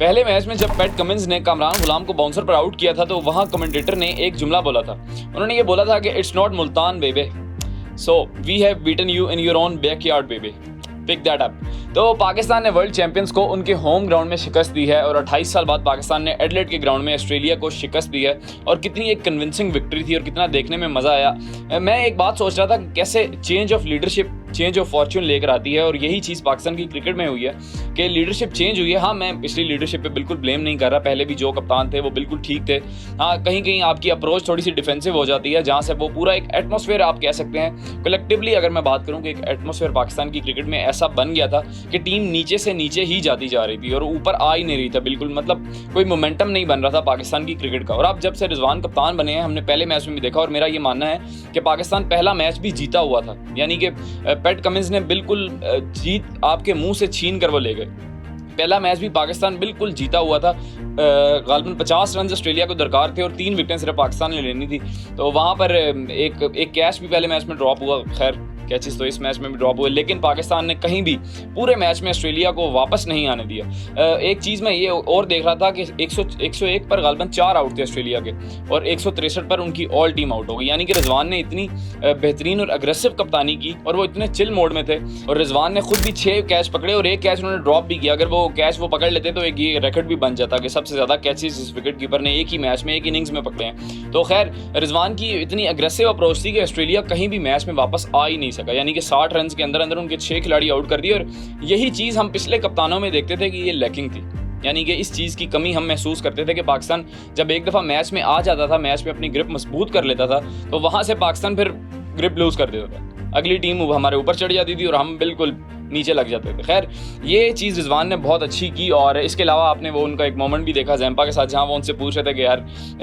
पहले मैच में जब पैट कमिंस ने कामरान गुलाम को बाउंसर पर आउट किया था तो वहां कमेंटेटर ने एक जुमला बोला था। उन्होंने ये बोला था कि it's not Multan baby, so we have beaten you in your own backyard baby, pick that up. तो पाकिस्तान ने वर्ल्ड चैंपियंस को उनके होम ग्राउंड में शिकस्त दी है और 28 साल बाद पाकिस्तान ने एडिलेड के ग्राउंड में ऑस्ट्रेलिया को शिकस्त दी है। और कितनी एक कन्विंसिंग विक्ट्री थी और कितना देखने में मज़ा आया। मैं एक बात सोच रहा था कि कैसे change of leadership change of Fortune लेकर आती है, और यही चीज़ पाकिस्तान की क्रिकेट में हुई है कि लीडरशिप चेंज हुई है। हाँ, मैं पिछली लीडरशिप पे बिल्कुल ब्लेम नहीं कर रहा, पहले भी जो कप्तान थे वो बिल्कुल ठीक थे। हाँ, कहीं कहीं आपकी अप्रोच थोड़ी सी डिफेंसिव हो जाती है, जहाँ से वो पूरा एक एटमॉस्फेयर आप कह सकते हैं कलेक्टिवली अगर मैं बात करूँ कि एक एटमॉस्फेयर पाकिस्तान की क्रिकेट में ऐसा बन गया था कि टीम नीचे से नीचे ही जाती जा रही थी और ऊपर आ ही नहीं रही था बिल्कुल, मतलब कोई मोमेंटम नहीं बन रहा था पाकिस्तान की क्रिकेट का। और अब जब से रिजवान कप्तान बने हैं, हमने पहले मैच में भी देखा और मेरा ये मानना है कि पाकिस्तान पहला मैच भी जीता हुआ था, यानी कि पैट कमिंस ने बिल्कुल जीत आपके मुंह से छीन कर वो ले गए। पहला मैच भी पाकिस्तान बिल्कुल जीता हुआ था, गालिबन 50 रन ऑस्ट्रेलिया को दरकार थे और 3 विकेटें सिर्फ पाकिस्तान ने लेनी थी। तो वहाँ पर एक कैच भी पहले मैच में ड्रॉप हुआ, खैर कैचेस तो इस मैच में भी ड्रॉप हुए, लेकिन पाकिस्तान ने कहीं भी पूरे मैच में ऑस्ट्रेलिया को वापस नहीं आने दिया। एक चीज़ मैं ये और देख रहा था कि 101 पर गालिबन 4 आउट थे ऑस्ट्रेलिया के और 163 पर उनकी ऑल टीम आउट हो गई, यानी कि रिजवान ने इतनी बेहतरीन और अग्रेसिव कप्तानी की और वो इतने चिल मोड में थे। और रिजवान ने खुद भी 6 कैच पकड़े और 1 कैच उन्होंने ड्रॉप भी किया। अगर वो कैच वो पकड़ लेते तो एक ये रिकॉर्ड भी बन जाता कि सबसे ज़्यादा कैचेस इस विकेट कीपर ने एक ही मैच में एक इनिंग्स में पकड़े हैं। तो खैर, रिजवान की इतनी अग्रेसिव अप्रोच थी कि ऑस्ट्रेलिया कहीं भी मैच में वापस आ ही नहीं सका, यानी कि 60 रन के अंदर उनके 6 खिलाड़ी आउट कर दिए। और यही चीज़ हम पिछले कप्तानों में देखते थे कि ये लैकिंग थी, यानी कि इस चीज़ की कमी हम महसूस करते थे कि पाकिस्तान जब एक दफ़ा मैच में आ जाता था, मैच में अपनी ग्रिप मजबूत कर लेता था, तो वहाँ से पाकिस्तान फिर ग्रिप लूज कर देता था, अगली टीम हमारे ऊपर चढ़ जाती थी और हम बिल्कुल नीचे लग जाते थे। खैर, ये चीज़ रिजवान ने बहुत अच्छी की। और इसके अलावा आपने वो उनका एक मोमेंट भी देखा जैम्पा के साथ, जहाँ वो उनसे पूछ रहे थे कि यार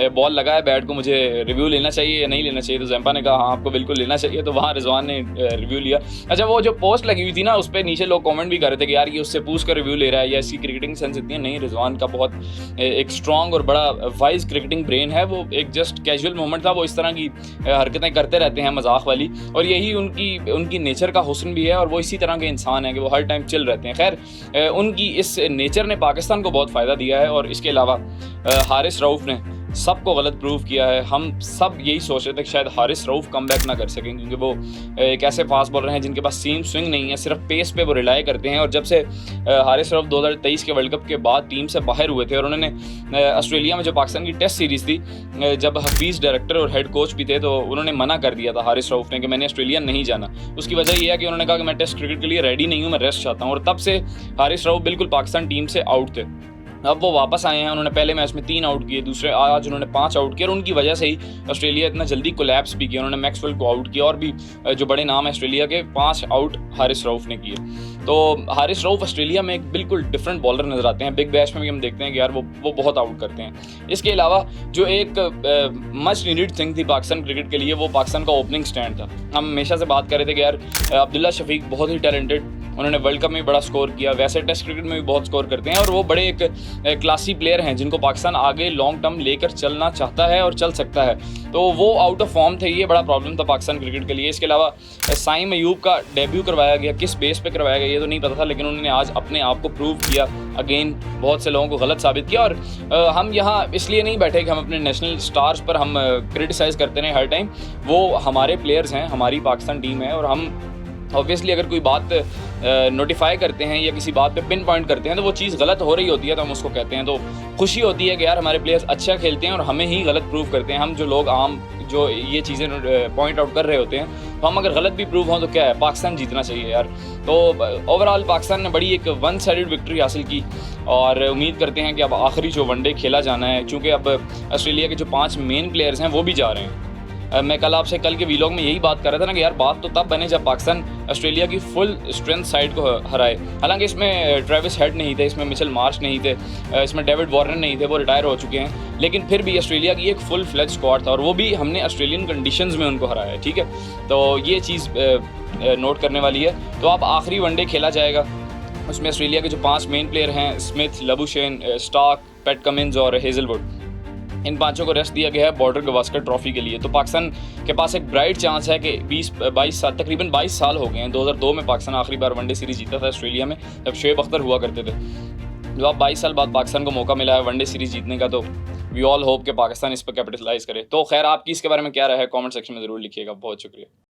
बॉल लगा है बैट को, मुझे रिव्यू लेना चाहिए या नहीं लेना चाहिए। तो जैम्पा ने कहा हाँ आपको बिल्कुल लेना चाहिए। तो वहाँ रिजवान ने रिव्यू लिया। अच्छा, वो जो पोस्ट लगी हुई थी ना, उस पर नीचे लोग कॉमेंट भी कर रहे थे कि यार ये उससे पूछ कर रिव्यू ले रहा है या इसकी क्रिकेटिंग सेंस इतनी नहीं। रिजवान का बहुत एक स्ट्रॉन्ग और बड़ा वाइज क्रिकेटिंग ब्रेन है। वो एक जस्ट कैजुअल मोमेंट था, वो इस तरह की हरकतें करते रहते हैं मजाक वाली, और यही उनकी नेचर का हुस्न भी है और वो इसी तरह के इंसान है कि वो हर टाइम रहते हैं। खैर, उनकी इस नेचर ने पाकिस्तान को बहुत फ़ायदा दिया है। और इसके अलावा हारिस रऊफ ने सबको गलत प्रूव किया है। हम सब यही सोच रहे थे कि शायद हारिस रऊफ कम बैक ना कर सकें, क्योंकि वो एक ऐसे फास्ट बॉलर हैं जिनके पास सीम स्विंग नहीं है, सिर्फ पेस पे वो रिलाई करते हैं। और जब से हारिस रऊफ 2023 के वर्ल्ड कप के बाद टीम से बाहर हुए थे और उन्होंने ऑस्ट्रेलिया में जो पाकिस्तान की टेस्ट सीरीज़ थी, जब हफीज़ डायरेक्टर और हेड कोच भी थे, तो उन्होंने मना कर दिया था हारिस रऊफ ने कि मैंने ऑस्ट्रेलिया नहीं जाना। उसकी वजह यह है कि उन्होंने कहा कि मैं टेस्ट क्रिकेट के लिए रेडी नहीं हूँ, मैं रेस्ट चाहता हूँ। और तब से हारिस रऊफ बिल्कुल पाकिस्तान टीम से आउट थे। अब वो वापस आए हैं। उन्होंने पहले मैच में 3 आउट किए, दूसरे आज उन्होंने 5 आउट किए और उनकी वजह से ही ऑस्ट्रेलिया इतना जल्दी कोलैप्स भी किया। उन्होंने मैक्सवेल को आउट किया और भी जो बड़े नाम है ऑस्ट्रेलिया के, 5 आउट हारिस रऊफ ने किए। तो हारिस रऊफ ऑस्ट्रेलिया में एक बिल्कुल डिफरेंट बॉलर नज़र आते हैं। बिग बैश में भी हम देखते हैं कि यार वो बहुत आउट करते हैं। इसके अलावा जो एक मच नीडेड थिंग थी पाकिस्तान क्रिकेट के लिए, वो पाकिस्तान का ओपनिंग स्टैंड था। हम हमेशा से बात कर रहे थे कि यार अब्दुल्ला शफीक बहुत ही टैलेंटेड, उन्होंने वर्ल्ड कप में बड़ा स्कोर किया, वैसे टेस्ट क्रिकेट में भी बहुत स्कोर करते हैं और वो बड़े एक क्लासी प्लेयर हैं जिनको पाकिस्तान आगे लॉन्ग टर्म लेकर चलना चाहता है और चल सकता है। तो वो आउट ऑफ फॉर्म थे, ये बड़ा प्रॉब्लम था पाकिस्तान क्रिकेट के लिए। इसके अलावा साइम अयूब का डेब्यू करवाया गया, किस बेस पे करवाया गया ये तो नहीं पता था, लेकिन उन्होंने आज अपने आप को प्रूव किया। अगेन बहुत से लोगों को गलत साबित किया। और हम यहाँ इसलिए नहीं बैठे कि हम अपने नेशनल स्टार्स पर हम क्रिटिसाइज़ करते रहें हर टाइम। वो हमारे प्लेयर्स हैं, हमारी पाकिस्तान टीम है, और हम ऑब्वियसली अगर कोई बात नोटिफाई करते हैं या किसी बात पे पिन पॉइंट करते हैं तो वो चीज़ गलत हो रही होती है तो हम उसको कहते हैं। तो खुशी होती है कि यार हमारे प्लेयर्स अच्छा खेलते हैं और हमें ही गलत प्रूव करते हैं। हम जो लोग आम जो ये चीज़ें पॉइंट आउट कर रहे होते हैं, तो हम अगर गलत भी प्रूव हों तो क्या है, पाकिस्तान जीतना चाहिए यार। तो ओवरऑल पाकिस्तान ने बड़ी एक 1 साइडेड विक्ट्री हासिल की और उम्मीद करते हैं कि अब आखिरी जो वनडे खेला जाना है, चूँकि अब ऑस्ट्रेलिया के जो 5 मेन प्लेयर्स हैं वो भी जा रहे हैं। मैं कल के वीलॉग में यही बात कर रहा था ना कि यार बात तो तब बने जब पाकिस्तान ऑस्ट्रेलिया की फुल स्ट्रेंथ साइड को हराए। हालांकि इसमें ट्रेविस हेड नहीं थे, इसमें मिचेल मार्श नहीं थे, इसमें डेविड वार्नर नहीं थे, वो रिटायर हो चुके हैं, लेकिन फिर भी ऑस्ट्रेलिया की एक फुल फ्लेज स्क्वाड था और वो भी हमने ऑस्ट्रेलियन कंडीशंस में उनको हराया है। ठीक है, तो ये चीज़ नोट करने वाली है। तो अब आखिरी वनडे खेला जाएगा, उसमें ऑस्ट्रेलिया के जो 5 मेन प्लेयर हैं, Smith, Labuschagne, Starc, Pat Cummins और हेजलवुड, इन 5 को रेस्ट दिया गया है बॉर्डर गवास्कर ट्रॉफी के लिए। तो पाकिस्तान के पास एक ब्राइट चांस है कि 20-22 साल, तकरीबन 22 साल हो गए हैं। 2002 में पाकिस्तान आखिरी बार वनडे सीरीज़ जीता था ऑस्ट्रेलिया में, जब शोएब अख्तर हुआ करते थे। जब आप 22 साल बाद पाकिस्तान को मौका मिला है वनडे सीरीज़ जीतने का, तो वी ऑल होप कि पाकिस्तान इस पर कैपिटलाइज़ करे। तो खैर आपकी इसके बारे में क्या राय है, कमेंट सेक्शन में ज़रूर लिखिएगा। बहुत शुक्रिया।